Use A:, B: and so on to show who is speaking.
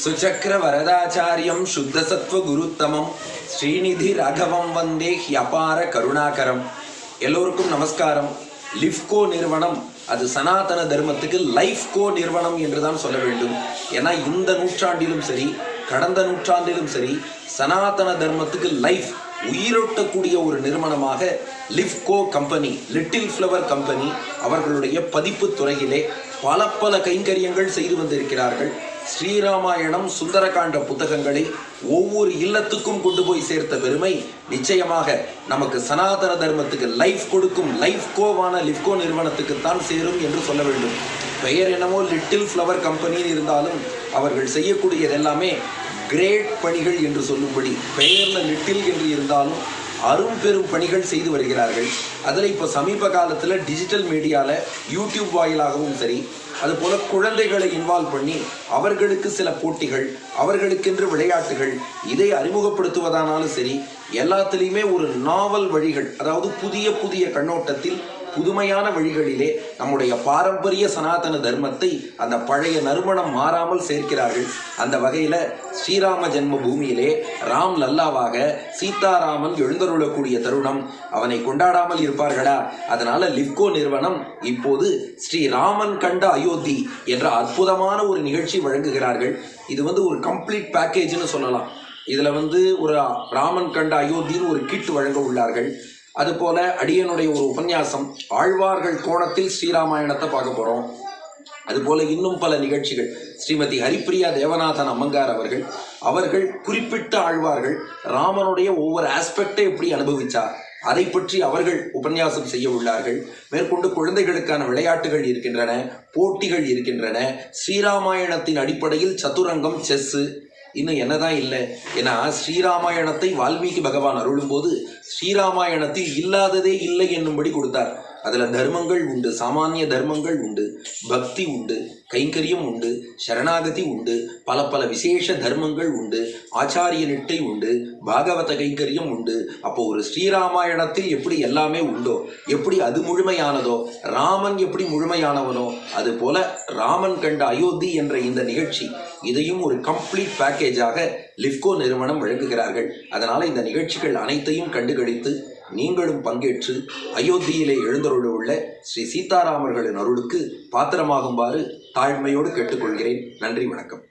A: सुचक्र वरदाचार्यं शुद्धसत्व गुरुत्तमं श्रीनिधि राघवं वंदे ह्यपार करुणाकरम எல்லோருக்கும் நமஸ்காரம். லிஃப்கோ நிறுவனம் அது சனாதன தர்மத்துக்கு லைஃப்கோ நிறுவனம் என்று தான் சொல்ல வேண்டும். ஏன்னா இந்த நூற்றாண்டிலும் சரி கடந்த நூற்றாண்டிலும் சரி சனாதன தர்மத்துக்கு லைஃப் உயிரோட்டக்கூடிய ஒரு நிறுவனமாக Lifco company, little flower company அவர்களுடைய பதிப்பு துறையிலே பல கைங்கரியங்கள் செய்து வந்திருக்கிறார்கள். ஸ்ரீராமாயணம், சுந்தரகாண்ட புத்தகங்களை ஒவ்வொரு இல்லத்துக்கும் கொண்டு போய் சேர்த்த பெருமை நிச்சயமாக நமக்கு சனாதன தர்மத்துக்கு லைஃப் கொடுக்கும் லைஃப்கோவான லிஃப்கோ நிறுவனத்துக்குத்தான் சேரும் என்று சொல்ல வேண்டும். பெயர் என்னமோ லிட்டில் ஃப்ளவர் கம்பெனின்னு இருந்தாலும் அவர்கள் செய்யக்கூடியது எல்லாமே கிரேட் பணிகள் என்று சொல்லும்படி பெயரில் லிட்டில் என்று இருந்தாலும் அரும்பெரும் பணிகள் செய்து வருகிறார்கள். அதில் இப்போ சமீப காலத்தில் டிஜிட்டல் மீடியாவில் யூடியூப் வாயிலாகவும் சரி, அதுபோல் குழந்தைகளை இன்வால்வ் பண்ணி அவர்களுக்கு சில போட்டிகள், அவர்களுக்கென்று விளையாட்டுகள், இதை அறிமுகப்படுத்துவதானாலும் சரி, எல்லாத்துலேயுமே ஒரு நாவல் வழிகள், அதாவது புதிய கண்ணோட்டத்தில் புதுமையான வழிகளிலே நம்முடைய பாரம்பரிய சனாதன தர்மத்தை அந்த பழைய நறுமணம் மாறாமல் சேர்க்கிறார்கள். அந்த வகையில் ஸ்ரீராம ஜென்ம பூமியிலே ராம் லல்லாவாக சீதாராமன் எழுந்தருளக்கூடிய தருணம், அவனை கொண்டாடாமல் இருப்பார்களா? அதனால லிஃப்கோ நிறுவனம் இப்போது ஸ்ரீராமன் கண்ட அயோத்தி என்ற அற்புதமான ஒரு நிகழ்ச்சி வழங்குகிறார்கள். இது ஒரு கம்ப்ளீட் பேக்கேஜ்னு சொல்லலாம். இதில் ஒரு ராமன் கண்ட அயோத்தின்னு ஒரு கிட் வழங்க உள்ளார்கள். அதுபோல அடியனுடைய ஒரு உபன்யாசம், ஆழ்வார்கள் கோணத்தில் ஸ்ரீராமாயணத்தை பார்க்க போகிறோம். அதுபோல இன்னும் பல நிகழ்ச்சிகள். ஸ்ரீமதி ஹரிப்பிரியா தேவநாதன் அம்மங்கார் அவர்கள் குறிப்பிட்ட ஆழ்வார்கள் ராமனுடைய ஒவ்வொரு ஆஸ்பெக்டை எப்படி அனுபவித்தார் அதை பற்றி அவர்கள் உபன்யாசம் செய்ய உள்ளார்கள். மேற்கொண்டு குழந்தைகளுக்கான விளையாட்டுகள் இருக்கின்றன, போட்டிகள் இருக்கின்றன. ஸ்ரீராமாயணத்தின் அடிப்படையில் சதுரங்கம், செஸ்ஸு, இன்னும் என்னதான் இல்லை. ஏன்னா ஸ்ரீராமாயணத்தை வால்மீகி பகவான் அருளும்போது ஸ்ரீராமாயணத்தில் இல்லாததே இல்லை என்னும்படி கொடுத்தார். அதில் தர்மங்கள் உண்டு, சாமானிய தர்மங்கள் உண்டு, பக்தி உண்டு, கைங்கரியம் உண்டு, சரணாகதி உண்டு, பல விசேஷ தர்மங்கள் உண்டு, ஆச்சாரிய நிட்டை உண்டு, பாகவத கைங்கரியம் உண்டு. அப்போ ஒரு ஸ்ரீராமாயணத்தில் எப்படி எல்லாமே உண்டோ, எப்படி அது முழுமையானதோ, ராமன் எப்படி முழுமையானவனோ, அதுபோல ராமன் கண்ட அயோத்தி என்ற இந்த நிகழ்ச்சி, இதையும் ஒரு கம்ப்ளீட் பேக்கேஜாக லிஃப்கோ நிறுவனம் வழங்குகிறார்கள். அதனால் இந்த நிகழ்ச்சிகள் அனைத்தையும் கண்டுகளித்து நீங்களும் பங்கேற்று அயோத்தியிலே எழுந்தருளவுள்ள ஸ்ரீ சீதாராமர்களின் அருளுக்கு பாத்திரமாகுமாறு தாழ்மையோடு கேட்டுக்கொள்கிறேன். நன்றி, வணக்கம்.